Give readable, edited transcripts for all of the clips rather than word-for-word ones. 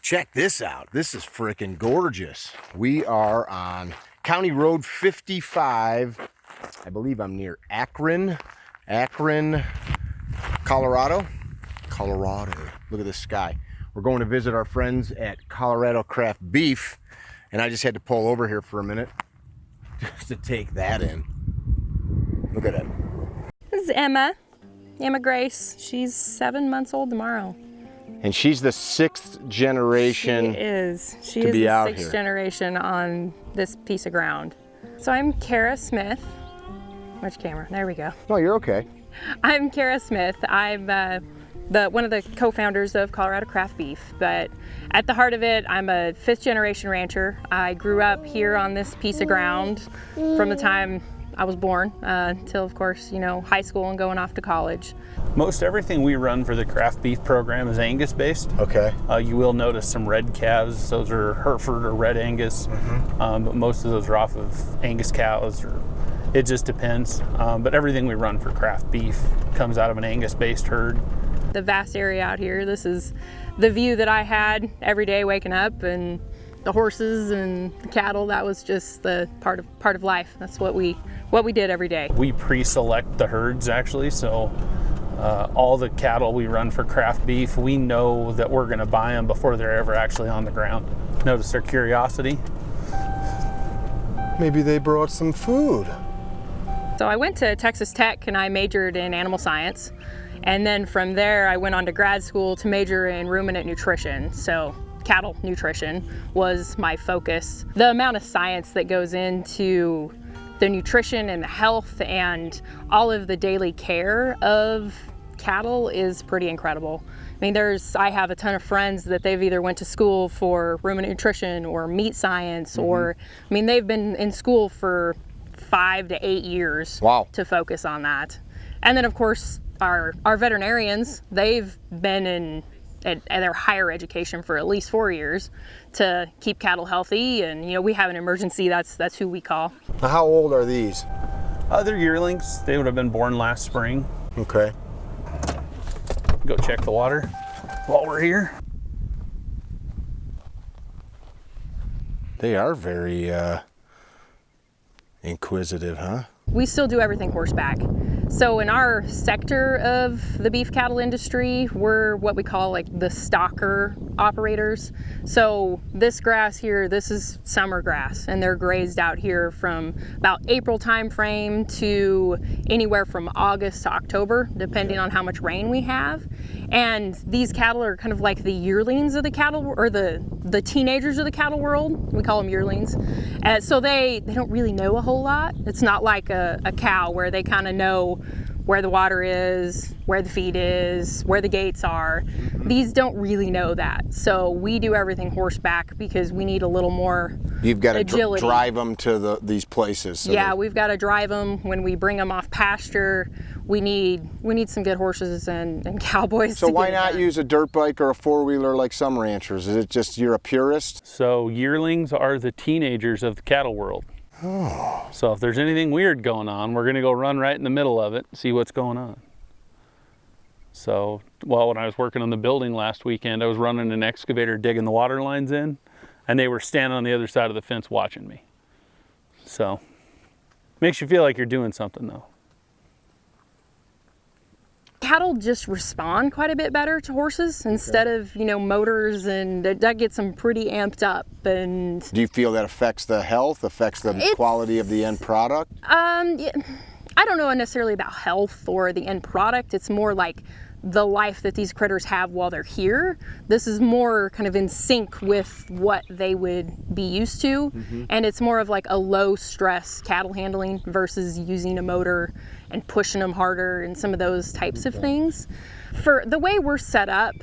Check this out. This is freaking gorgeous. We are on County Road 55. I believe I'm near Akron, Colorado. Look at this sky. We're going to visit our friends at Colorado Craft Beef, and I just had to pull over here for a minute just to take that in. Look at it. This is Emma Grace. She's 7 months old tomorrow. And she's the 6th generation. She is. She to is be the out 6th here. generation on this piece of ground. So I'm Kara Smith. Which camera? There we go. No, you're okay. I'm Kara Smith. I'm one of the co-founders of Colorado Craft Beef, but at the heart of it, I'm a 5th generation rancher. I grew up here on this piece of ground from the time I was born until, of course, high school and going off to college. Most everything we run for the craft beef program is Angus based. Okay. You will notice some red calves. Those are Hereford or Red Angus, but most of those are off of Angus cows, or it just depends. But everything we run for craft beef comes out of an Angus based herd. The vast area out here, this is the view that I had every day waking up, and the horses and the cattle, that was just the part of life. That's what we did every day. We pre-select the herds actually, so all the cattle we run for craft beef, we know that we're going to buy them before they're ever actually on the ground. Notice their curiosity. Maybe they brought some food. So I went to Texas Tech and I majored in animal science. And then from there, I went on to grad school to major in ruminant nutrition. So cattle nutrition was my focus. The amount of science that goes into the nutrition and the health and all of the daily care of cattle is pretty incredible. I mean, I have a ton of friends that they've either went to school for ruminant nutrition or meat science, or, I mean, they've been in school for 5 to 8 years to focus on that. And then of course, our veterinarians, they've been at their higher education for at least 4 years to keep cattle healthy, and we have an emergency, that's who we call. Now, how old are these? They're yearlings. They would have been born last spring. Okay. Go check the water while we're here. They are very inquisitive, huh? We still do everything horseback. So in our sector of the beef cattle industry, we're what we call like the stalker operators. So this grass here, this is summer grass, and they're grazed out here from about April time frame to anywhere from August to October, depending on how much rain we have. And these cattle are kind of like the yearlings of the cattle, or the teenagers of the cattle world. We call them yearlings. So they don't really know a whole lot. It's not like a cow where they kind of know where the water is, where the feed is, where the gates are. These don't really know that. So we do everything horseback because we need a little more You've got to agility. drive them to these places. So yeah, we've got to drive them. When we bring them off pasture, we need some good horses and cowboys. So to why get it not done. use a dirt bike or a four-wheeler like some ranchers? Is it just you're a purist? So yearlings are the teenagers of the cattle world. Oh. So if there's anything weird going on, we're gonna go run right in the middle of it, see what's going on. So, well, when I was working on the building last weekend, I was running an excavator digging the water lines in, and they were standing on the other side of the fence watching me. So, makes you feel like you're doing something though. Cattle just respond quite a bit better to horses instead of, motors, and that gets them pretty amped up. And Do you feel that affects the health, affects the quality of the end product? yeah, I don't know necessarily about health or the end product. It's more like the life that these critters have while they're here. This is more kind of in sync with what they would be used to. And it's more of like a low stress cattle handling versus using a motor and pushing them harder and some of those types of things. For the way we're set up,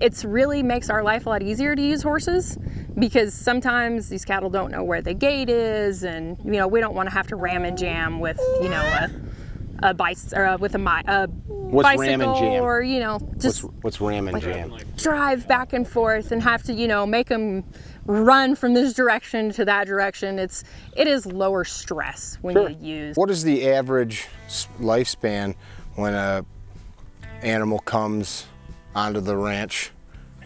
it's really makes our life a lot easier to use horses, because sometimes these cattle don't know where the gate is, and we don't want to have to ram and jam with a bicycle or with a What's bicycle, ram and jam? or just What's ram and jam? drive back and forth and have to make them run from this direction to that direction. It is lower stress when you use. What is the average lifespan when a animal comes onto the ranch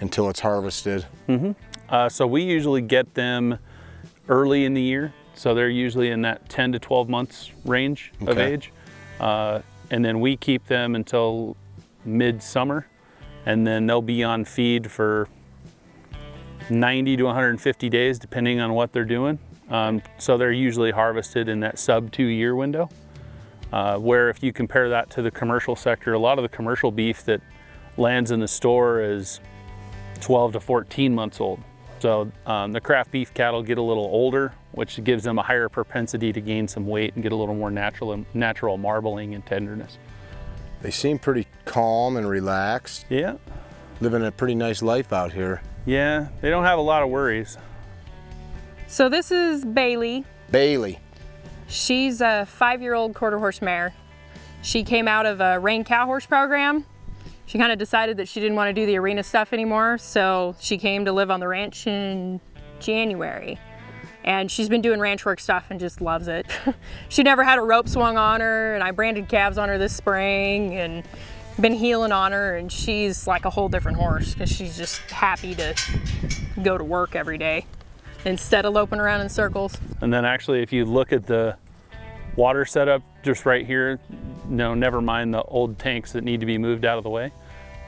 until it's harvested? So we usually get them early in the year. So they're usually in that 10 to 12 months range of age. And then we keep them until mid-summer, and then they'll be on feed for 90 to 150 days, depending on what they're doing. So they're usually harvested in that sub 2-year window. Where if you compare that to the commercial sector, a lot of the commercial beef that lands in the store is 12 to 14 months old. So the craft beef cattle get a little older, which gives them a higher propensity to gain some weight and get a little more natural marbling and tenderness. They seem pretty calm and relaxed. Yeah. Living a pretty nice life out here. Yeah, they don't have a lot of worries. So this is Bailey. Bailey. She's a 5-year-old quarter horse mare. She came out of a rein cow horse program. She kind of decided that she didn't want to do the arena stuff anymore, so she came to live on the ranch in January. And she's been doing ranch work stuff and just loves it. She never had a rope swung on her, and I branded calves on her this spring and been heeling on her, and she's like a whole different horse because she's just happy to go to work every day instead of loping around in circles. And then actually, if you look at the water setup just right here, no, never mind the old tanks that need to be moved out of the way,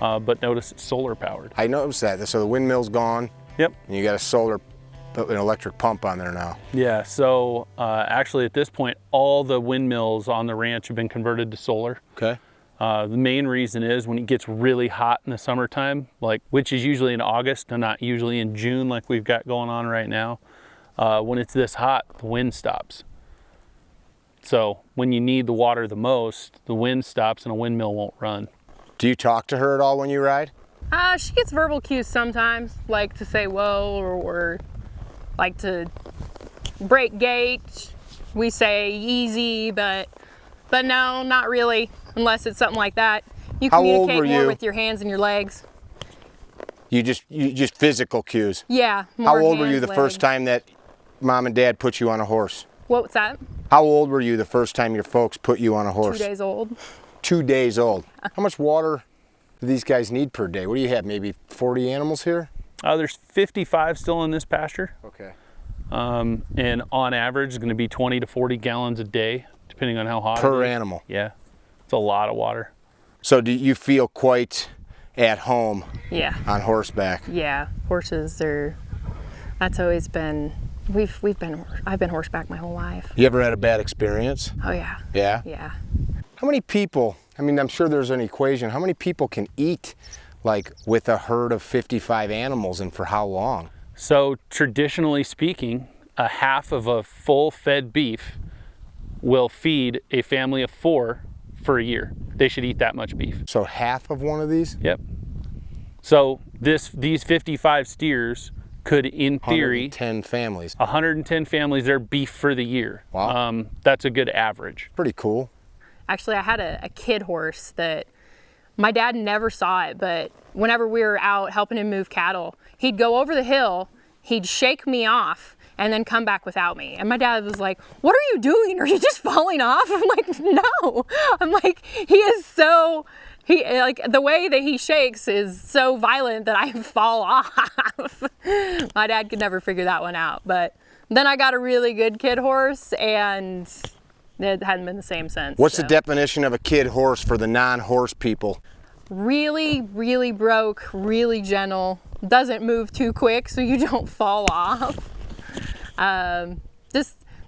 but notice it's solar powered. I noticed that. So the windmill's gone. Yep. And you got an electric pump on there now. Yeah, so actually at this point, all the windmills on the ranch have been converted to solar. Okay. The main reason is when it gets really hot in the summertime, which is usually in August and not usually in June like we've got going on right now, when it's this hot, the wind stops. So when you need the water the most, the wind stops and a windmill won't run. Do you talk to her at all when you ride? She gets verbal cues sometimes, like to say whoa or like to break gait. We say easy, but no, not really, unless it's something like that. You How old communicate were more you? with your hands and your legs. You just physical cues. Yeah. How more old were you hands, the first legs. time that mom and dad put you on a horse? What's that? How old were you the first time your folks put you on a horse? 2 days old. 2 days old. How much water do these guys need per day? What do you have, maybe 40 animals here? There's 55 still in this pasture. Okay. And on average, it's going to be 20 to 40 gallons a day, depending on how hot Per it is. animal. Yeah, it's a lot of water. So do you feel quite at home Yeah. on horseback? Yeah. Horses are. That's always been. I've been horseback my whole life. You ever had a bad experience? Oh yeah. Yeah? Yeah. How many people, I mean, I'm sure there's an equation, how many people can eat like with a herd of 55 animals and for how long? So traditionally speaking, a half of a full fed beef will feed a family of 4 for a year. They should eat that much beef. So half of one of these? Yep. So these 55 steers could, in theory, 110 families. 110 families, their beef for the year. Wow. That's a good average. Pretty cool. Actually, I had a kid horse that my dad never saw it, but whenever we were out helping him move cattle, he'd go over the hill, he'd shake me off, and then come back without me. And my dad was like, "What are you doing? Are you just falling off?" I'm like, "No." I'm like, like the way that he shakes is so violent that I fall off. My dad could never figure that one out. But then I got a really good kid horse, and it hadn't been the same since. What's so. the definition of a kid horse for the non-horse people? Really, really broke, really gentle, doesn't move too quick so you don't fall off.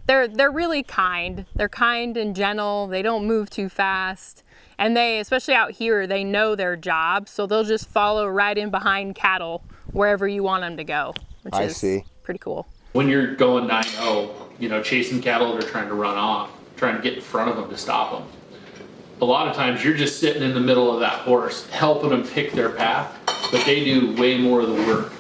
They're really kind. They're kind and gentle. They don't move too fast. And they, especially out here, they know their job, so they'll just follow right in behind cattle wherever you want them to go, which I is see. pretty cool. When you're going 9-0, chasing cattle that are trying to run off, trying to get in front of them to stop them. A lot of times you're just sitting in the middle of that horse, helping them pick their path, but they do way more of the work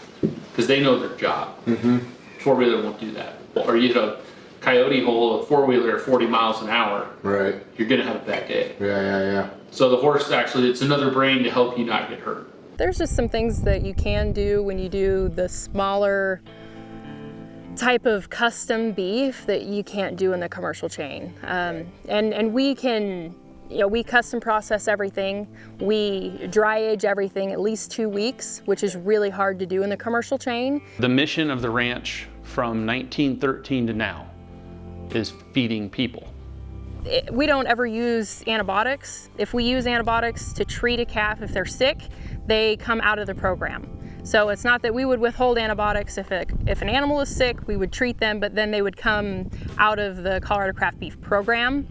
because they know their job. Mm-hmm. Four-wheeler won't do that. Or you hit a coyote hole, a four-wheeler at 40 miles an hour, Right. you're gonna have a bad day. Yeah. So the horse actually, it's another brain to help you not get hurt. There's just some things that you can do when you do the smaller type of custom beef that you can't do in the commercial chain. And we can we custom process everything. We dry age everything at least 2 weeks, which is really hard to do in the commercial chain. The mission of the ranch from 1913 to now is feeding people. We don't ever use antibiotics. If we use antibiotics to treat a calf if they're sick, they come out of the program. So it's not that we would withhold antibiotics. If an animal is sick, we would treat them, but then they would come out of the Colorado Craft Beef program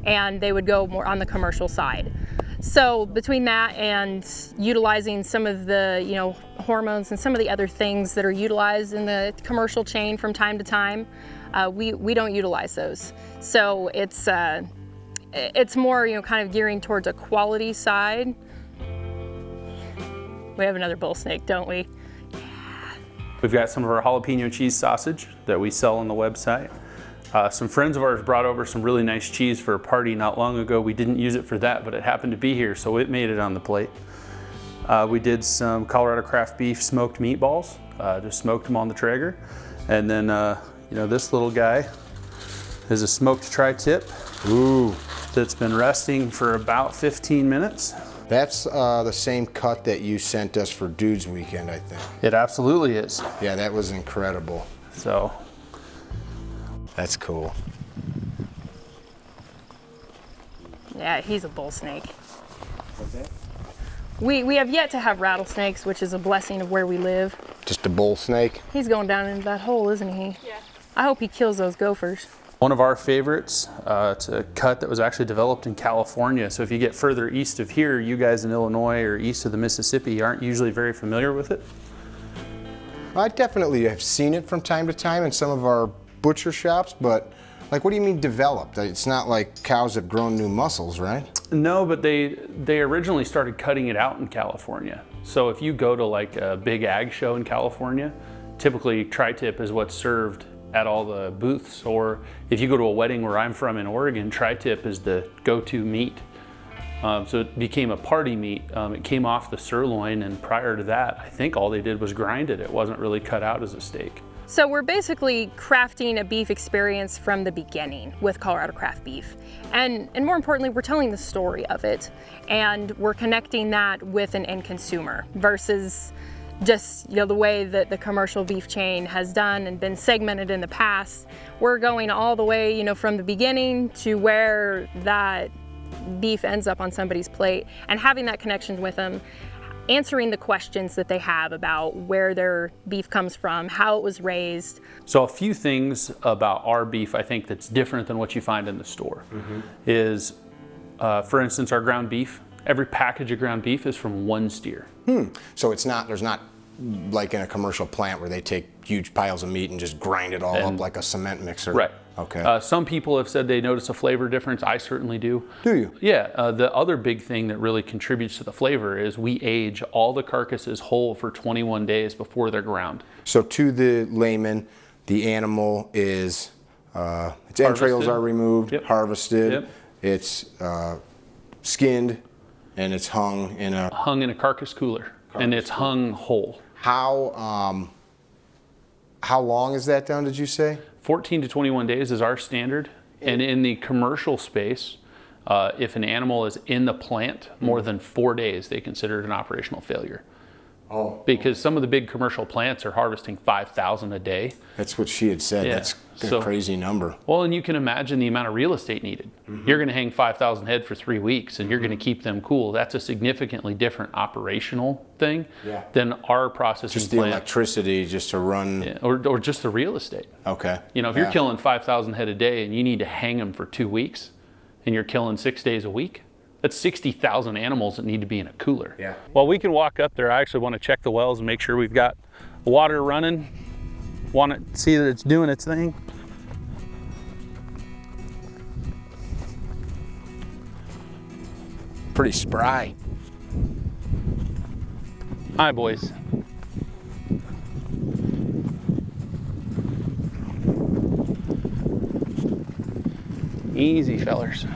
and they would go more on the commercial side. So between that and utilizing some of the hormones and some of the other things that are utilized in the commercial chain from time to time, we don't utilize those. So it's more kind of gearing towards a quality side. We have another bull snake, don't we? We've got some of our jalapeno cheese sausage that we sell on the website. Some friends of ours brought over some really nice cheese for a party not long ago. We didn't use it for that, but it happened to be here, so it made it on the plate. We did some Colorado Craft Beef smoked meatballs, just smoked them on the Traeger. And then, this little guy is a smoked tri-tip. Ooh. That's been resting for about 15 minutes. That's the same cut that you sent us for Dudes Weekend, I think. It absolutely is. Yeah, that was incredible. So. That's cool. Yeah, he's a bull snake. Okay. We have yet to have rattlesnakes, which is a blessing of where we live. Just a bull snake? He's going down into that hole, isn't he? Yeah. I hope he kills those gophers. One of our favorites, it's a cut that was actually developed in California. So if you get further east of here, you guys in Illinois or east of the Mississippi aren't usually very familiar with it. I definitely have seen it from time to time in some of our butcher shops, but what do you mean developed? It's not like cows have grown new muscles, right? No, but they originally started cutting it out in California. So if you go to a big ag show in California, typically tri-tip is what's served at all the booths. Or if you go to a wedding where I'm from in Oregon, tri-tip is the go-to meat. So it became a party meat. It came off the sirloin, and prior to that, I think all they did was grind it. It wasn't really cut out as a steak. So we're basically crafting a beef experience from the beginning with Colorado Craft Beef. And more importantly, we're telling the story of it, and we're connecting that with an end consumer versus just the way that the commercial beef chain has done and been segmented in the past. We're going all the way from the beginning to where that beef ends up on somebody's plate, and having that connection with them, answering the questions that they have about where their beef comes from, how it was raised. So a few things about our beef I think that's different than what you find in the store is, for instance, our ground beef. Every package of ground beef is from one steer. So there's not like in a commercial plant where they take huge piles of meat and just grind it all up like a cement mixer. Right. Okay. Some people have said they notice a flavor difference. I certainly do. Do you? Yeah. The other big thing that really contributes to the flavor is we age all the carcasses whole for 21 days before they're ground. So to the layman, the animal is, its entrails are removed, harvested, it's skinned, and it's hung in a carcass cooler, and it's hung whole. How long is that done, did you say? 14 to 21 days is our standard. And in the commercial space, if an animal is in the plant more than 4 days, they consider it an operational failure. Oh. Because some of the big commercial plants are harvesting 5,000 a day. That's what she had said. Yeah. That's a crazy number. Well, and you can imagine the amount of real estate needed. You're going to hang 5,000 head for 3 weeks, and you're going to keep them cool. That's a significantly different operational thing than our processing just the plant. electricity just to run. Yeah, or just the real estate. Okay. If you're killing 5,000 head a day and you need to hang them for 2 weeks, and you're killing 6 days a week, that's 60,000 animals that need to be in a cooler. Yeah. Well, we can walk up there. I actually want to check the wells and make sure we've got water running. Want to see that it's doing its thing. Pretty spry. Hi, boys. Easy, fellers.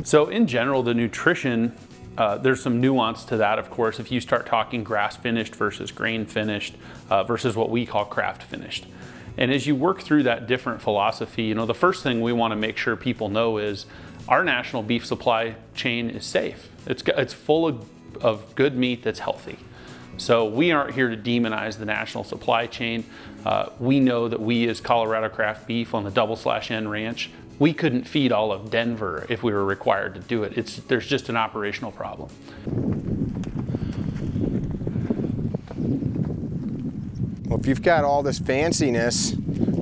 So in general, the nutrition, there's some nuance to that, of course, if you start talking grass finished versus grain finished versus what we call craft finished. And as you work through that different philosophy, you know, the first thing we want to make sure people know is our national beef supply chain is safe. It's full of good meat that's healthy. So we aren't here to demonize the national supply chain. We know that we as Colorado Craft Beef on the Double/N Ranch, we couldn't feed all of Denver if we were required to do it. There's just an operational problem. Well, if you've got all this fanciness,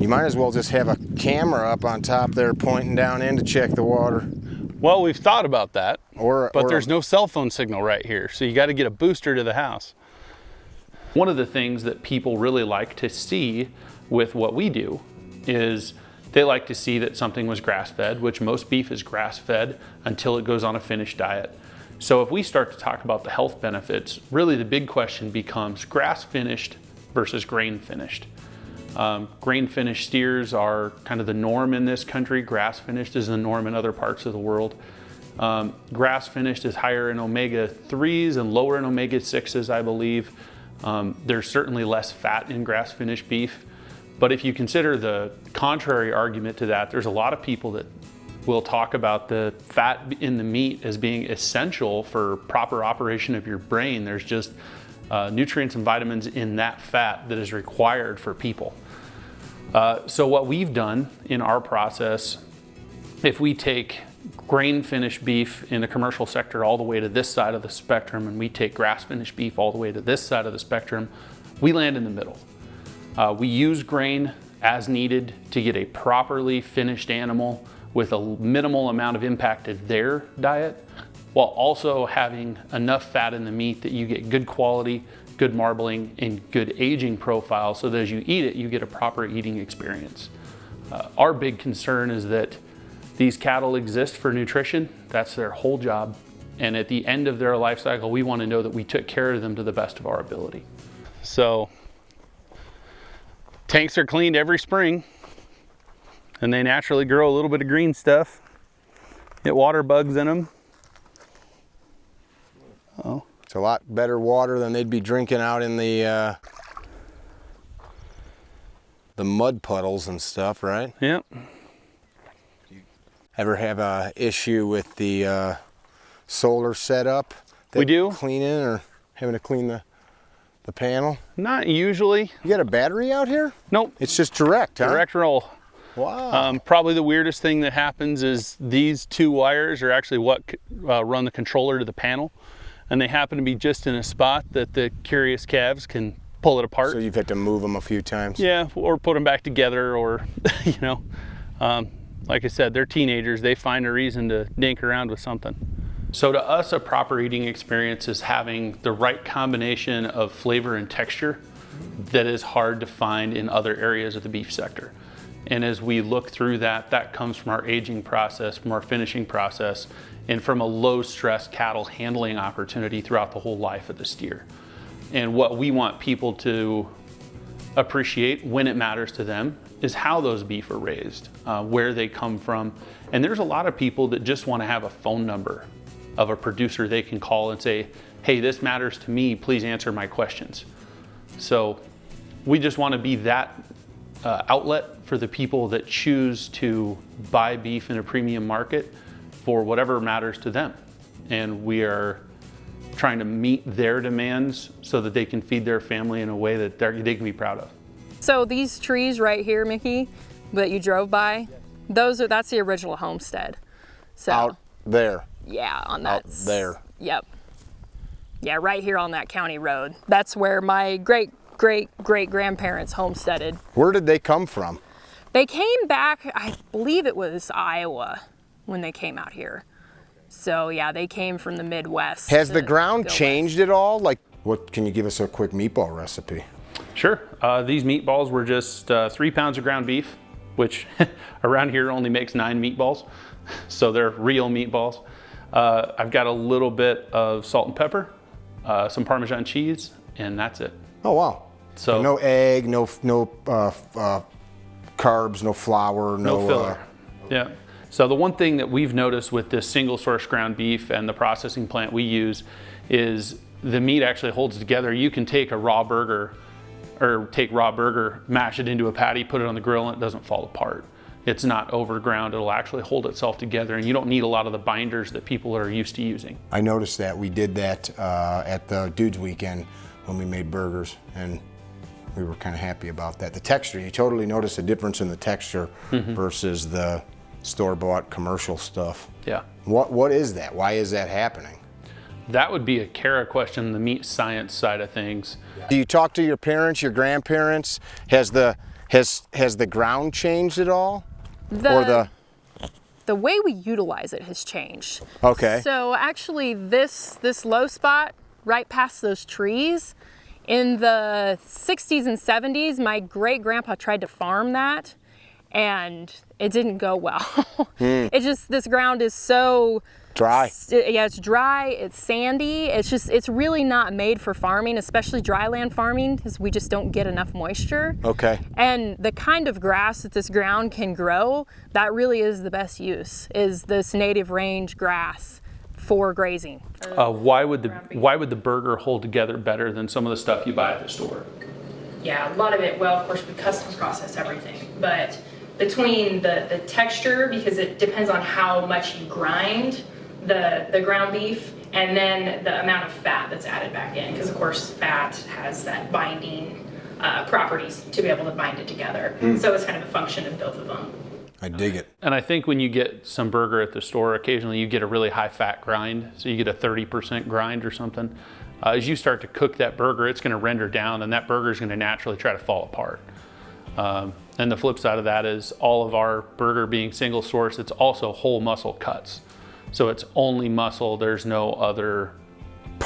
you might as well just have a camera up on top there pointing down in to check the water. Well, we've thought about that, but there's no no cell phone signal right here, so you got to get a booster to the house. One of the things that people really like to see with what we do is they like to see that something was grass-fed, which most beef is grass-fed until it goes on a finished diet. So if we start to talk about the health benefits, really the big question becomes grass-finished versus grain-finished. Grain-finished steers are kind of the norm in this country. Grass-finished is the norm in other parts of the world. Grass-finished is higher in omega-3s and lower in omega-6s, I believe. There's certainly less fat in grass-finished beef. But if you consider the contrary argument to that, there's a lot of people that will talk about the fat in the meat as being essential for proper operation of your brain. There's just nutrients and vitamins in that fat that is required for people. So what we've done in our process, if we take grain-finished beef in the commercial sector all the way to this side of the spectrum, and we take grass-finished beef all the way to this side of the spectrum, we land in the middle. We use grain as needed to get a properly finished animal with a minimal amount of impact to their diet, while also having enough fat in the meat that you get good quality, good marbling, and good aging profile, so that as you eat it, you get a proper eating experience. Our big concern is that these cattle exist for nutrition. That's their whole job. And at the end of their life cycle, we want to know that we took care of them to the best of our ability. So tanks are cleaned every spring, and they naturally grow a little bit of green stuff. Get water bugs in them. Oh, It's a lot better water than they'd be drinking out in the mud puddles and stuff, right? Yep. Ever have a issue with the solar setup? We do. Cleaning or having to clean the panel? Not usually. You got a battery out here? Nope. It's just direct, huh? Direct roll. Wow. Probably the weirdest thing that happens is these two wires are actually what run the controller to the panel, and they happen to be just in a spot that the curious calves can pull it apart. So you've had to move them a few times? Yeah, or put them back together, or you know, like I said, they're teenagers. They find a reason to dink around with something. So to us, a proper eating experience is having the right combination of flavor and texture that is hard to find in other areas of the beef sector. And as we look through that, that comes from our aging process, from our finishing process, and from a low stress cattle handling opportunity throughout the whole life of the steer. And what we want people to appreciate when it matters to them is how those beef are raised, where they come from. And there's a lot of people that just want to have a phone number of a producer they can call and say, hey, this matters to me, please answer my questions. So we just want to be that outlet for the people that choose to buy beef in a premium market for whatever matters to them. And we are trying to meet their demands so that they can feed their family in a way that they can be proud of. So these trees right here, Mickey, that you drove by, that's the original homestead. So Out there. yeah, on that. Out there. Yep. Yeah, right here on that county road. That's where my great-great-great-grandparents homesteaded. Where did they come from? They came back, I believe it was Iowa when they came out here. So yeah, they came from the Midwest. Has the to ground go changed at all? Like, what can you give us a quick meatball recipe? Sure. These meatballs were just 3 pounds of ground beef, which around here only makes 9 meatballs. So they're real meatballs. I've got a little bit of salt and pepper, some Parmesan cheese, and that's it. Oh, wow. So no egg, no carbs, no flour, no filler. Yeah. So the one thing that we've noticed with this single source ground beef and the processing plant we use is the meat actually holds together. You can take a raw burger or take raw burger, mash it into a patty, put it on the grill, and it doesn't fall apart. It's not overground. It'll actually hold itself together, and you don't need a lot of the binders that people are used to using. I noticed that. We did that at the Dudes Weekend when we made burgers, and we were kind of happy about that. The texture, you totally notice a difference in the texture versus the store-bought commercial stuff. Yeah. What is that? Why is that happening? That would be a Kara question, the meat science side of things. Do you talk to your parents, your grandparents? Has the ground changed at all? The way we utilize it has changed. Okay. So actually this low spot right past those trees, in the 60s and 70s, my great grandpa tried to farm that and it didn't go well. It just, this ground is so dry. Yeah, it's dry, it's sandy. It's really not made for farming, especially dry land farming, because we just don't get enough moisture. Okay. And the kind of grass that this ground can grow, that really is the best use, is this native range grass for grazing. Why would the burger hold together better than some of the stuff you buy at the store? Yeah, a lot of it, well, of course, we custom process everything, but between the texture, because it depends on how much you grind the ground beef, and then the amount of fat that's added back in, because of course fat has that binding properties to be able to bind it together. So it's kind of a function of both of them. I dig it. And I think when you get some burger at the store, occasionally you get a really high fat grind, so you get a 30% grind or something. As you start to cook that burger, it's going to render down, and that burger is going to naturally try to fall apart. And the flip side of that is all of our burger being single source, it's also whole muscle cuts. So it's only muscle, there's no other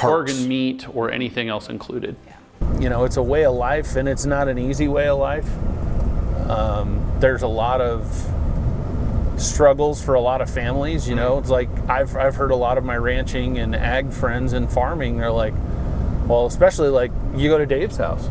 organ meat or anything else included. You know, it's a way of life, and it's not an easy way of life. There's a lot of struggles for a lot of families, you know. It's like I've heard a lot of my ranching and ag friends and farming, they're like, well, especially like you go to Dave's house,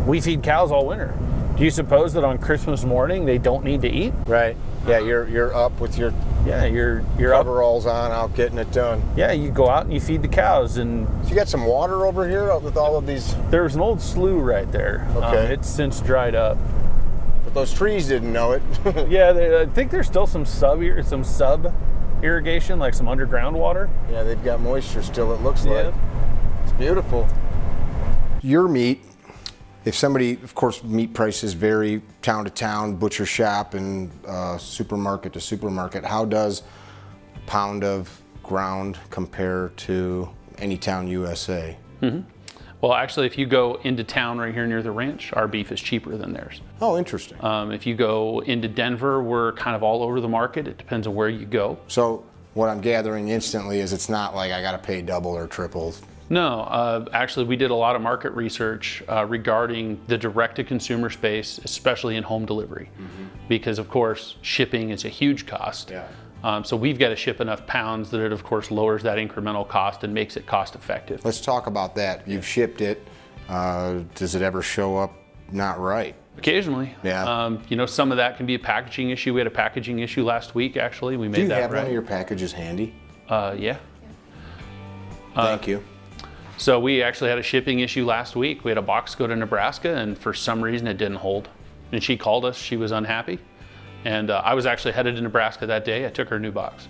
we feed cows all winter. Do you suppose that on Christmas morning they don't need to eat? Right. Yeah, you're up with your you're coveralls on, out getting it done. Yeah, you go out and you feed the cows. And so you got some water over here with all of these. There's an old slough right there. Okay. It's since dried up. But those trees didn't know it. Yeah, I think there's still some sub irrigation, like some underground water. Yeah, they've got moisture still, it looks like. It's beautiful. Your meat, if somebody, of course, meat prices vary town to town, butcher shop and supermarket to supermarket. How does a pound of ground compare to any town USA? Well, actually, if you go into town right here near the ranch, our beef is cheaper than theirs. Oh, interesting. If you go into Denver, we're kind of all over the market. It depends on where you go. So what I'm gathering instantly is it's not like I got to pay double or triple. No, actually, we did a lot of market research regarding the direct-to-consumer space, especially in home delivery, because, of course, shipping is a huge cost. Yeah. So we've got to ship enough pounds that it, of course, lowers that incremental cost and makes it cost-effective. Let's talk about that. You've shipped it. Does it ever show up not right? Occasionally. Yeah. You know, some of that can be a packaging issue. We had a packaging issue last week, actually. We made Do you that have right. one of your packages handy? Yeah. Thank you. So we actually had a shipping issue last week. We had a box go to Nebraska, and for some reason it didn't hold. And she called us. She was unhappy. And I was actually headed to Nebraska that day. I took her a new box.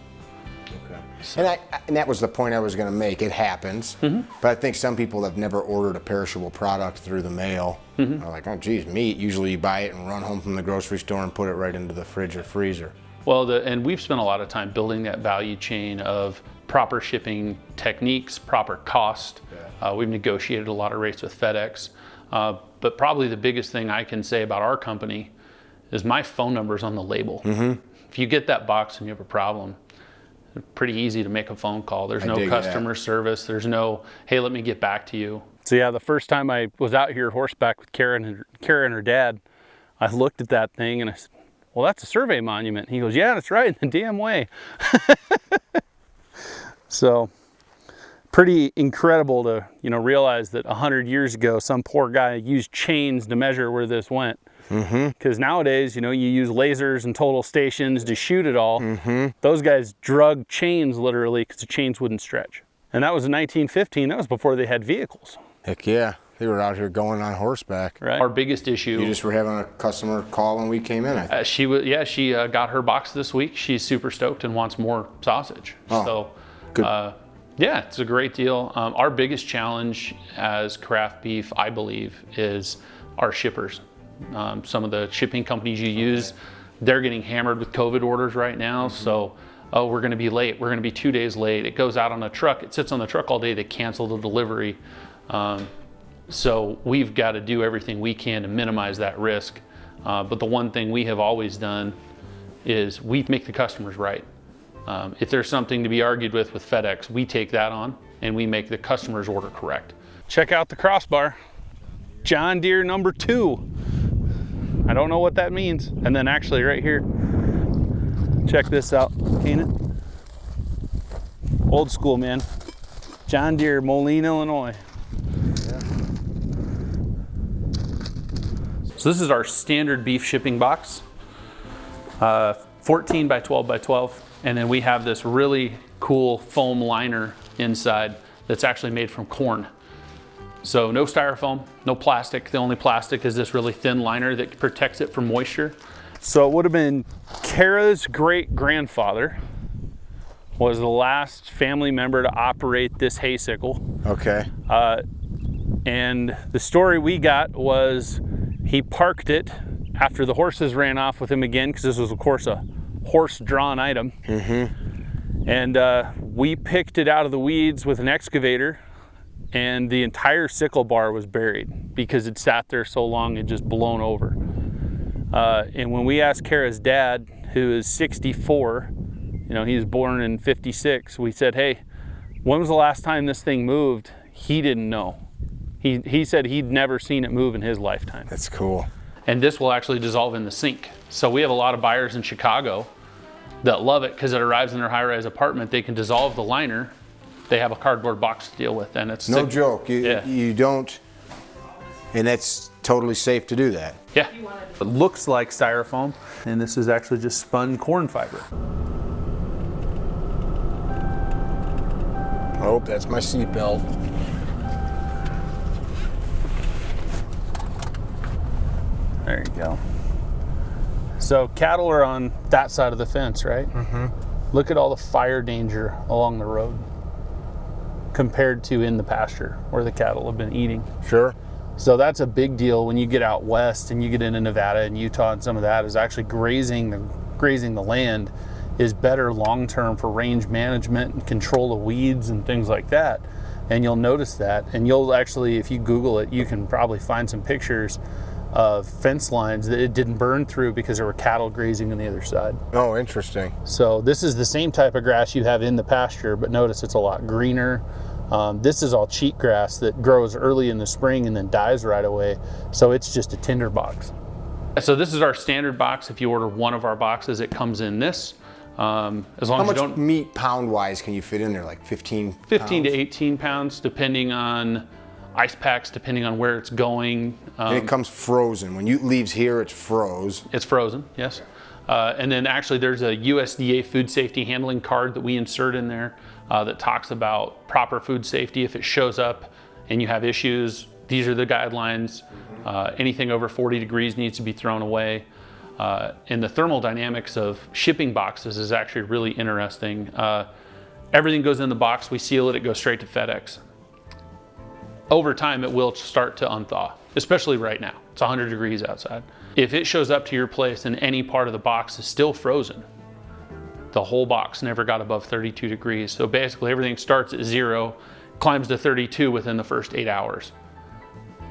Okay. So. And that was the point I was going to make. It happens. But I think some people have never ordered a perishable product through the mail. Are like, oh, geez, meat. Usually you buy it and run home from the grocery store and put it right into the fridge or freezer. Well, and we've spent a lot of time building that value chain of proper shipping techniques, proper cost. Yeah. We've negotiated a lot of rates with FedEx. But probably the biggest thing I can say about our company is my phone number's on the label. If you get that box and you have a problem, it's pretty easy to make a phone call. There's no customer service. There's no, hey, let me get back to you. So yeah, the first time I was out here horseback with Kara and her dad, I looked at that thing and I said, well, that's a survey monument. He goes, yeah, that's right, in the damn way. So pretty incredible to, you know, realize that 100 years ago, some poor guy used chains to measure where this went. Because nowadays, you know, you use lasers and total stations to shoot it all. Those guys drug chains literally because the chains wouldn't stretch. And that was in 1915. That was before they had vehicles. Heck yeah. They were out here going on horseback. Right. Our biggest issue. You just were having a customer call when we came in. I think. She got her box this week. She's super stoked and wants more sausage. Oh, so, good. Yeah, it's a great deal. Our biggest challenge as craft beef, I believe, is our shippers. Some of the shipping companies you use, they're getting hammered with COVID orders right now. So, we're going to be late. We're going to be 2 days late. It goes out on a truck. It sits on the truck all day. They cancel the delivery. So we've got to do everything we can to minimize that risk. But the one thing we have always done is we make the customers right. If there's something to be argued with FedEx, we take that on and we make the customer's order correct. Check out the crossbar. John Deere number 2. I don't know what that means. And then actually right here, check this out, Keenan. Old school, man. John Deere, Moline, Illinois. So this is our standard beef shipping box, 14 by 12 by 12. And then we have this really cool foam liner inside that's actually made from corn. So no styrofoam, no plastic. The only plastic is this really thin liner that protects it from moisture. So it would have been Kara's great-grandfather was the last family member to operate this hay sickle. Okay. And the story we got was he parked it after the horses ran off with him again, because this was, of course, a horse-drawn item. Mm-hmm. And we picked it out of the weeds with an excavator, and the entire sickle bar was buried because it sat there so long and just blown over. And when we asked Kara's dad, who is 64, you know, he was born in 56, we said, hey, when was the last time this thing moved? He didn't know. He said he'd never seen it move in his lifetime. That's cool. And this will actually dissolve in the sink. So we have a lot of buyers in Chicago that love it because it arrives in their high-rise apartment. They can dissolve the liner. They have a cardboard box to deal with, and it's no joke. You don't, and that's totally safe to do that. Yeah. It looks like styrofoam, and this is actually just spun corn fiber. Oh, that's my seatbelt. There you go. So cattle are on that side of the fence, right? Mm-hmm. Look at all the fire danger along the road compared to in the pasture where the cattle have been eating. Sure. So that's a big deal when you get out west and you get into Nevada and Utah, and some of that is actually grazing the land is better long-term for range management and control of weeds and things like that. And you'll notice that, and you'll actually, if you Google it, you can probably find some pictures of fence lines that it didn't burn through because there were cattle grazing on the other side. Oh, interesting. So this is the same type of grass you have in the pasture, but notice it's a lot greener. This is all cheat grass that grows early in the spring and then dies right away. So it's just a tinder box. So this is our standard box. If you order one of our boxes, it comes in this. As long as you don't. How much meat pound-wise can you fit in there? Like 15 15 pounds? to 18 pounds, depending on ice packs, depending on where it's going. And it comes frozen. When you leaves here, it's froze. It's frozen, yes. And then actually there's a USDA food safety handling card that we insert in there that talks about proper food safety. If it shows up and you have issues, these are the guidelines. Anything over 40 degrees needs to be thrown away. And the thermal dynamics of shipping boxes is actually really interesting. Everything goes in the box, we seal it, it goes straight to FedEx. Over time, it will start to unthaw, especially right now. It's 100 degrees outside. If it shows up to your place and any part of the box is still frozen, the whole box never got above 32 degrees. So basically everything starts at 0, climbs to 32 within the first 8 hours.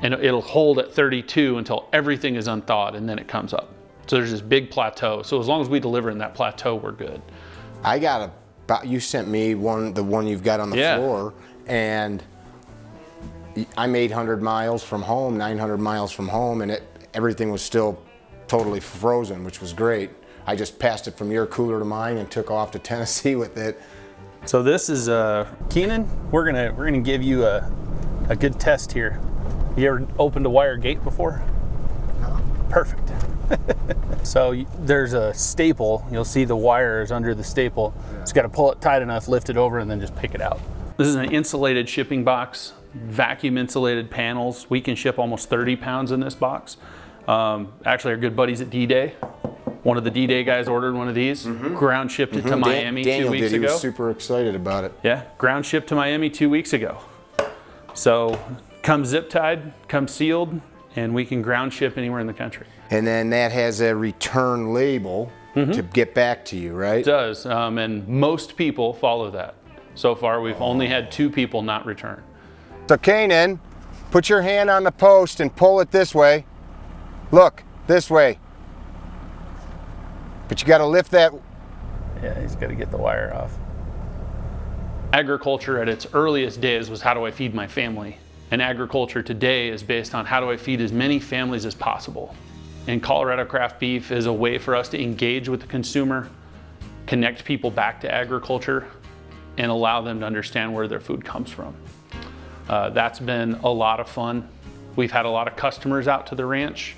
And it'll hold at 32 until everything is unthawed, and then it comes up. So there's this big plateau. So as long as we deliver in that plateau, we're good. I got you sent me the one you've got on the floor, and I'm 800 miles from home, 900 miles from home, and everything was still totally frozen, which was great. I just passed it from your cooler to mine and took off to Tennessee with it. So this is Keenan. We're gonna give you a good test here. You ever opened a wire gate before? No. Perfect. So there's a staple. You'll see the wires under the staple. Just got to pull it tight enough, lift it over, and then just pick it out. This is an insulated shipping box. vacuum insulated panels. We can ship almost 30 pounds in this box. Actually, our good buddies at D-Day, one of the D-Day guys ordered one of these, ground shipped it to Miami Daniel 2 weeks did. ago. He was super excited about it. Yeah, ground shipped to Miami 2 weeks ago. So comes zip tied, comes sealed, and we can ground ship anywhere in the country. And then that has a return label to get back to you, right? It does, and most people follow that. So far, we've only had 2 people not return. So Kanan, put your hand on the post and pull it this way. Look, this way. But you got to lift that. Yeah, he's got to get the wire off. Agriculture at its earliest days was how do I feed my family? And agriculture today is based on how do I feed as many families as possible. And Colorado craft beef is a way for us to engage with the consumer, connect people back to agriculture, and allow them to understand where their food comes from. That's been a lot of fun. We've had a lot of customers out to the ranch.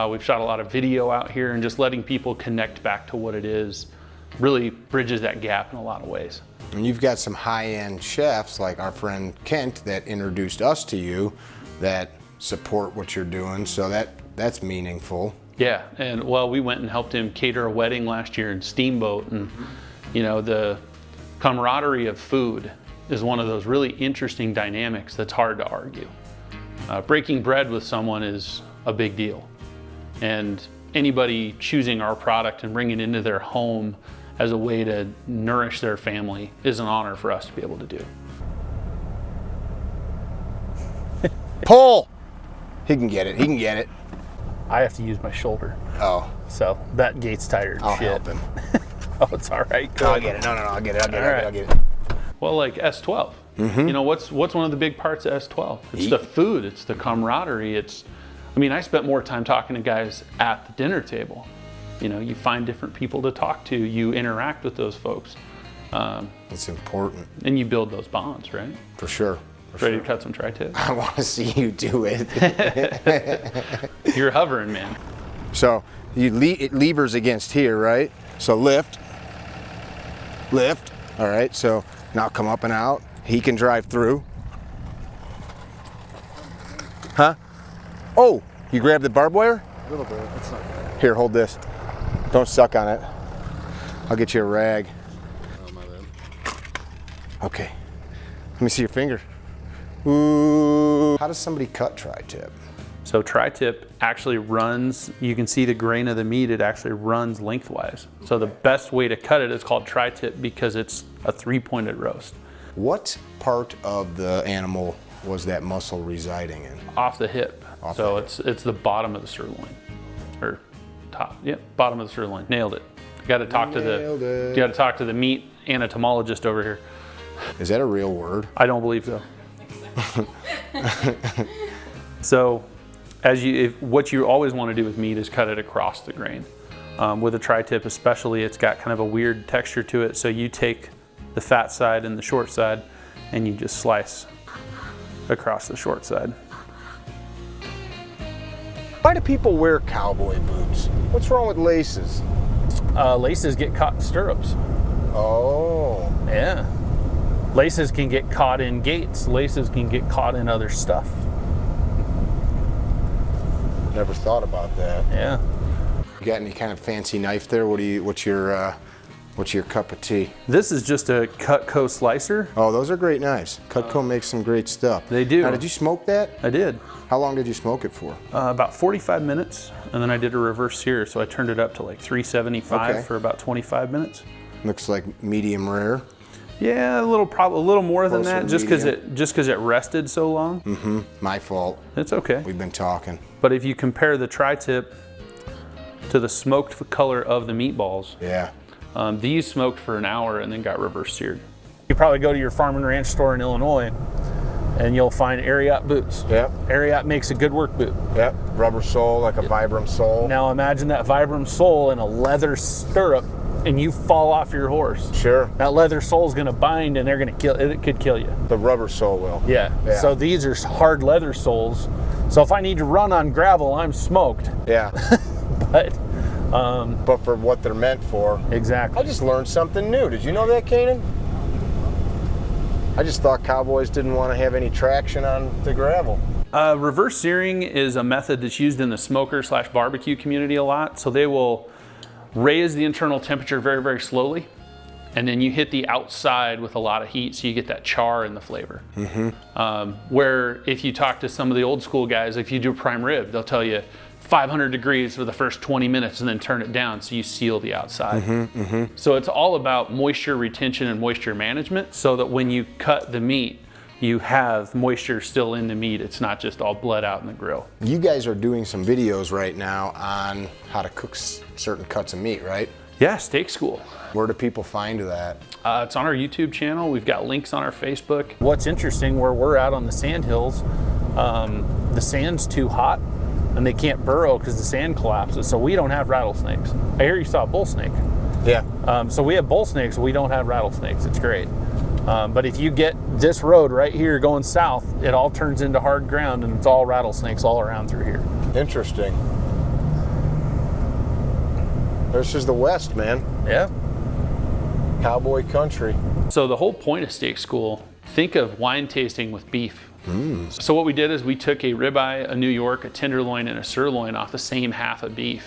We've shot a lot of video out here, and just letting people connect back to what it is really bridges that gap in a lot of ways. And you've got some high-end chefs like our friend Kent that introduced us to you that support what you're doing, so that's meaningful. Yeah, and well, we went and helped him cater a wedding last year in Steamboat, and you know, the camaraderie of food is one of those really interesting dynamics that's hard to argue. Breaking bread with someone is a big deal, and anybody choosing our product and bringing it into their home as a way to nourish their family is an honor for us to be able to do. Pull! He can get it, he can get it. I have to use my shoulder. Oh. So that gate's tired. I'll Shit. help him. Oh, it's all right. Good. I'll get it. No, I'll get it. I'll get it. All right. I'll get it. Well, like S12, you know, what's one of the big parts of S12? It's the food, it's the camaraderie. I mean, I spent more time talking to guys at the dinner table. You know, you find different people to talk to, you interact with those folks. It's important. And you build those bonds, right? For sure. Ready to cut some tri-tips? I want to see you do it. You're hovering, man. So it levers against here, right? So lift. All right, so now come up and out. He can drive through. Huh? Oh, you grab the barbed wire? A little bit. It's not bad. Here, hold this. Don't suck on it. I'll get you a rag. Oh, my bad. Okay. Let me see your finger. Ooh. How does somebody cut tri-tip? So tri-tip actually runs, you can see the grain of the meat, it actually runs lengthwise. So the best way to cut it is called tri-tip because it's a 3-pointed roast. What part of the animal was that muscle residing in? Off the hip. Off So the hip. it's the bottom of the sirloin. Or top, yep, bottom of the sirloin. Nailed it. You gotta talk to the meat anatomologist over here. Is that a real word? I don't believe so. So, what you always want to do with meat is cut it across the grain. With a tri-tip especially, it's got kind of a weird texture to it, so you take the fat side and the short side and you just slice across the short side. Why do people wear cowboy boots? What's wrong with laces? Laces get caught in stirrups. Oh. Yeah. Laces can get caught in gates. Laces can get caught in other stuff. Never thought about that. Yeah. You got any kind of fancy knife there? What's your cup of tea? This is just a Cutco slicer. Oh, those are great knives. Cutco makes some great stuff. They do. Now, did you smoke that? I did. How long did you smoke it for? About 45 minutes, and then I did a reverse sear, so I turned it up to like 375 Okay. for about 25 minutes. Looks like medium rare. Yeah, a little more than Closer that, to just because it rested so long. My fault. It's okay. We've been talking. But if you compare the tri-tip to the smoked color of the meatballs, Yeah. these smoked for an hour and then got reverse seared. You probably go to your farm and ranch store in Illinois and you'll find Ariat boots. Yep. Ariat makes a good work boot. Yep. Rubber sole, like a Vibram sole. Now imagine that Vibram sole in a leather stirrup and you fall off your horse. Sure. That leather sole's gonna bind and it could kill you. The rubber sole will. Yeah. Yeah. So these are hard leather soles. So if I need to run on gravel, I'm smoked. Yeah. But But for what they're meant for. exactly. I just learned something new. Did you know that, Kanan? I just thought cowboys didn't want to have any traction on the gravel. Reverse searing is a method that's used in the smoker/barbecue community a lot. So they will raise the internal temperature very, very slowly, and then you hit the outside with a lot of heat, so you get that char in the flavor. Where if you talk to some of the old school guys, if you do prime rib, they'll tell you 500 degrees for the first 20 minutes and then turn it down so you seal the outside. So it's all about moisture retention and moisture management, so that when you cut the meat, you have moisture still in the meat. It's not just all bled out in the grill. You guys are doing some videos right now on how to cook certain cuts of meat, right? Yeah, steak school. Where do people find that? It's on our YouTube channel. We've got links on our Facebook. What's interesting, where we're out on the sand hills, the sand's too hot and they can't burrow because the sand collapses. So we don't have rattlesnakes. I hear you saw a bull snake. Yeah. So we have bull snakes, we don't have rattlesnakes. It's great. But if you get this road right here going south, it all turns into hard ground and it's all rattlesnakes all around through here. Interesting. This is the West, man. Yeah. Cowboy country. So the whole point of steak school, think of wine tasting with beef. So what we did is we took a ribeye, a New York, a tenderloin, and a sirloin off the same half of beef,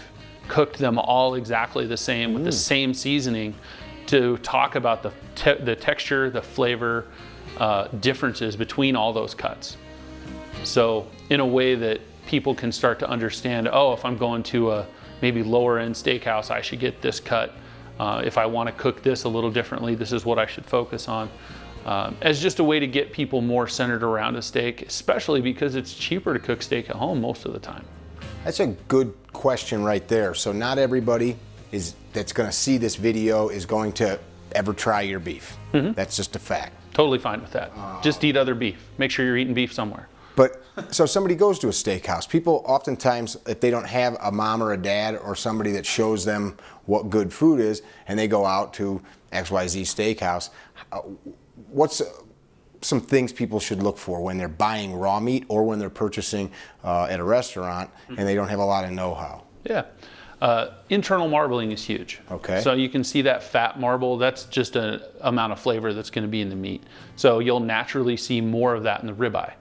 cooked them all exactly the same with the same seasoning, to talk about the texture, the flavor differences between all those cuts. So in a way that people can start to understand, oh, if I'm going to a maybe lower end steakhouse, I should get this cut. If I want to cook this a little differently, this is what I should focus on. As just a way to get people more centered around a steak, especially because it's cheaper to cook steak at home most of the time. That's a good question right there. So not everybody that's going to see this video is going to ever try your beef. That's just a fact. Totally fine with that. Just eat other beef. Make sure you're eating beef somewhere. But so somebody goes to a steakhouse. People oftentimes, if they don't have a mom or a dad or somebody that shows them what good food is, and they go out to XYZ Steakhouse, what's some things people should look for when they're buying raw meat or when they're purchasing at a restaurant and they don't have a lot of know-how? Yeah. Internal marbling is huge. Okay. So you can see that fat marble, that's just an amount of flavor that's going to be in the meat. So you'll naturally see more of that in the ribeye,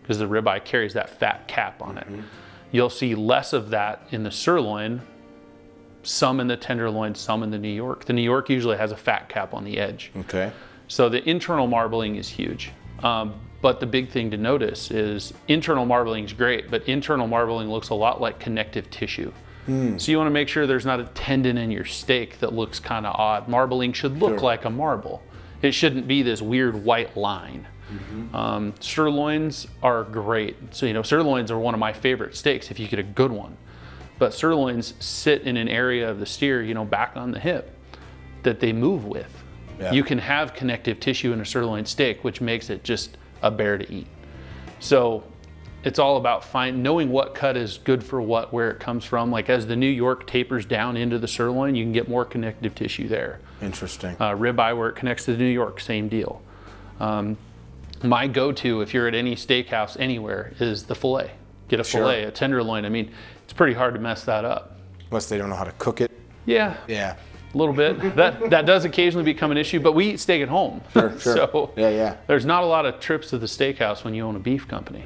because the ribeye carries that fat cap on it. You'll see less of that in the sirloin, some in the tenderloin, some in the New York. The New York usually has a fat cap on the edge. Okay. So the internal marbling is huge. But the big thing to notice is internal marbling is great, but internal marbling looks a lot like connective tissue. So you want to make sure there's not a tendon in your steak that looks kind of odd. Marbling should look like a marble. It shouldn't be this weird white line. Sirloins are great. So, sirloins are one of my favorite steaks if you get a good one. But sirloins sit in an area of the steer, back on the hip, that they move with. Yeah. You can have connective tissue in a sirloin steak, which makes it just a bear to eat. So it's all about knowing what cut is good for what, where it comes from. Like as the New York tapers down into the sirloin, you can get more connective tissue there. Interesting. Ribeye, where it connects to the New York, same deal. My go-to, if you're at any steakhouse anywhere, is the filet. Get a filet, a tenderloin. I mean, it's pretty hard to mess that up. Unless they don't know how to cook it. Yeah. Yeah. A little bit. That does occasionally become an issue, but we eat steak at home. Sure. So Yeah. there's not a lot of trips to the steakhouse when you own a beef company.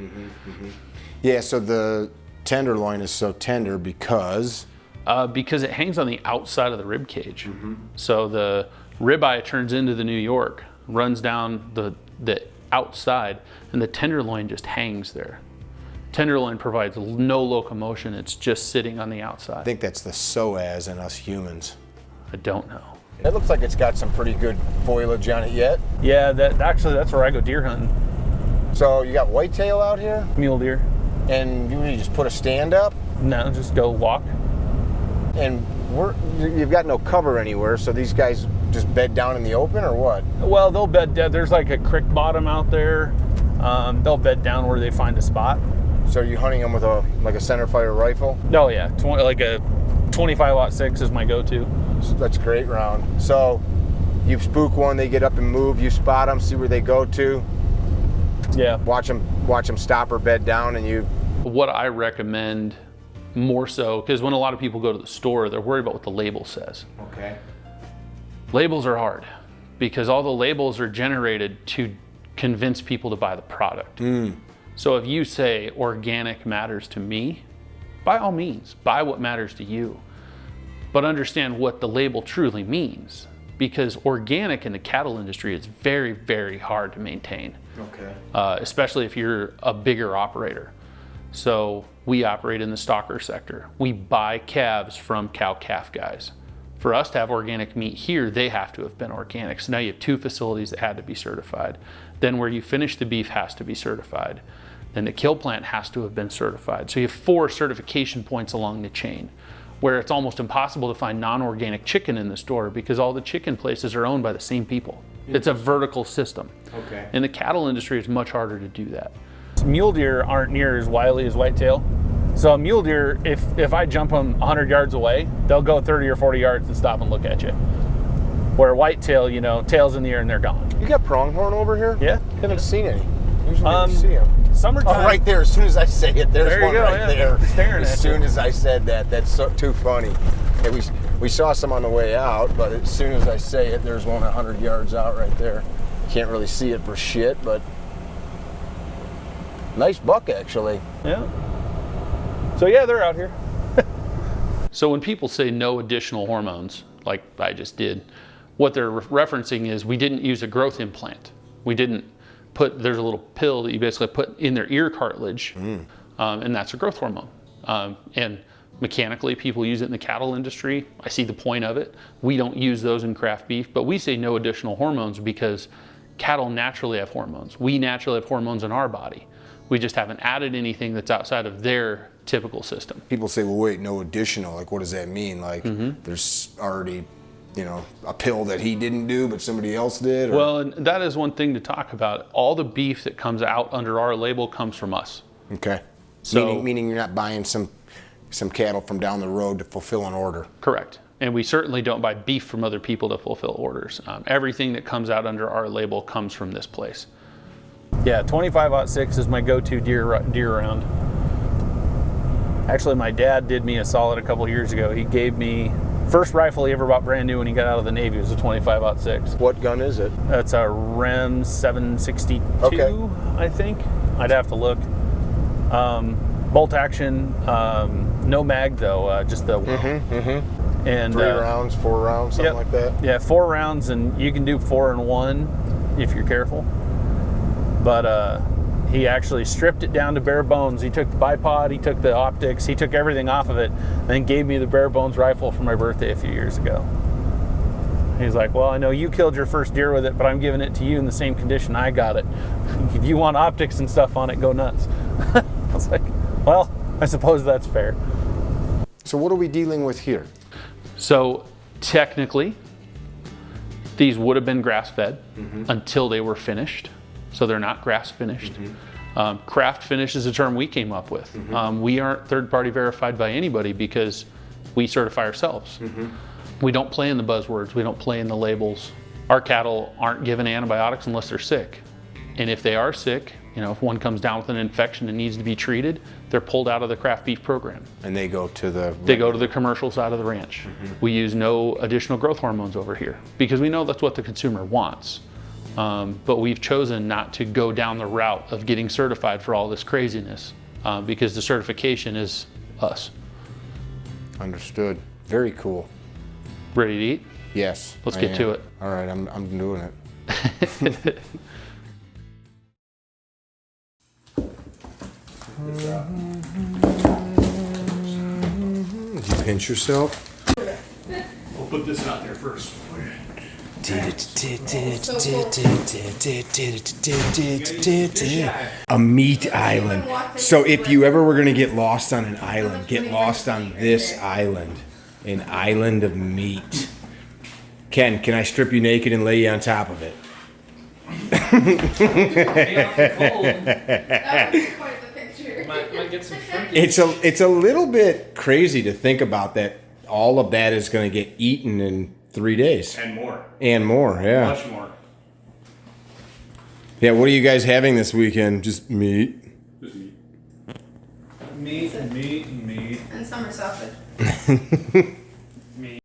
Yeah, so the tenderloin is so tender because it hangs on the outside of the rib cage. So the ribeye turns into the New York, runs down the outside, and the tenderloin just hangs there. Tenderloin provides no locomotion. It's just sitting on the outside. I think that's the psoas in us humans. I don't know. It looks like it's got some pretty good foliage on it yet. Yeah, that's where I go deer hunting. So you got whitetail out here, Mule deer. and you just put a stand up, No, just go walk. and you've got no cover anywhere, so these guys just bed down in the open, or what? Well, they'll bed down. There's like a creek bottom out there. They'll bed down where they find a spot. So are you hunting them with a centerfire rifle? Oh yeah, like a 25-06 is my go-to. So that's a great round. So you spook one, they get up and move, you spot them, see where they go to, Yeah. watch them stop or bed down, and you... What I recommend more so, because when a lot of people go to the store, they're worried about what the label says. Okay. Labels are hard because all the labels are generated to convince people to buy the product. So if you say organic matters to me, by all means, buy what matters to you. But understand what the label truly means, because organic in the cattle industry is very, very hard to maintain. Okay. Especially if you're a bigger operator. So we operate in the stocker sector. We buy calves from cow-calf guys. For us to have organic meat here, they have to have been organic. So now you have 2 facilities that had to be certified. Then where you finish the beef has to be certified. Then the kill plant has to have been certified. So you have 4 certification points along the chain, where it's almost impossible to find non-organic chicken in the store because all the chicken places are owned by the same people. It's a vertical system. Okay. In the cattle industry, it's much harder to do that. Mule deer aren't near as wily as whitetail. So a mule deer, if I jump them 100 yards away, they'll go 30 or 40 yards and stop and look at you. Where whitetail, you know, tail's in the air and they're gone. You got pronghorn over here? Yeah. Haven't seen any. Usually you see them. Summertime. Oh, right there. As soon as I say it, there's There you one go, right yeah. there. Staring As at soon you. as I said that, that's so, too funny. Yeah, we saw some on the way out, but as soon as I say it, there's one 100 yards out right there. Can't really see it for shit, but nice buck actually. Yeah. So yeah, they're out here. So when people say no additional hormones, like I just did, what they're referencing is we didn't use a growth implant. We didn't there's a little pill that you basically put in their ear cartilage, and that's a growth hormone. And mechanically, people use it in the cattle industry. I see the point of it. We don't use those in craft beef, but we say no additional hormones because cattle naturally have hormones. We naturally have hormones in our body. We just haven't added anything that's outside of their typical system. People say, well, wait, no additional. Like, what does that mean? Like, there's already, you know, a pill that he didn't do, but somebody else did? Or? Well, and that is one thing to talk about. All the beef that comes out under our label comes from us. Okay. So, meaning you're not buying some cattle from down the road to fulfill an order. Correct. And we certainly don't buy beef from other people to fulfill orders. Everything that comes out under our label comes from this place. Yeah, 25-06 is my go-to deer round. Actually, my dad did me a solid a couple years ago. He gave me first rifle he ever bought brand new when he got out of the Navy. It was a 25-06. What gun is it? That's a Rem 762, Okay. I think. I'd have to look. Bolt action, no mag though, just the and 3 rounds, 4 rounds, something like that? Yeah, 4 rounds, and you can do 4 in 1 if you're careful. But he actually stripped it down to bare bones. He took the bipod, he took the optics, he took everything off of it, and then gave me the bare bones rifle for my birthday a few years ago. He's like, well, I know you killed your first deer with it, but I'm giving it to you in the same condition I got it. If you want optics and stuff on it, go nuts. I was like, well, I suppose that's fair. So what are we dealing with here? So technically, these would have been grass-fed until they were finished. So they're not grass-finished. Craft finish is a term we came up with. We aren't third-party verified by anybody because we certify ourselves. We don't play in the buzzwords. We don't play in the labels. Our cattle aren't given antibiotics unless they're sick. And if they are sick, you know, if one comes down with an infection and needs to be treated, they're pulled out of the craft beef program. And they go to the... They go to the commercial side of the ranch. We use no additional growth hormones over here because we know that's what the consumer wants. But we've chosen not to go down the route of getting certified for all this craziness because the certification is us. Understood. Very cool. Ready to eat? Yes. Let's I get am. to it. All right, I'm doing it. Did you pinch yourself? We'll put this out there first. A meat island. So if you ever were gonna get lost on an island, get lost on this island. An island of meat. Ken, can I strip you naked and lay you on top of it? That would be quite the picture. Might get some shrinkage. It's a little bit crazy to think about that all of that is gonna get eaten in 3 days. And more. And more, yeah. Much more. Yeah, what are you guys having this weekend? Just meat? Meat, meat, meat. And summer sausage.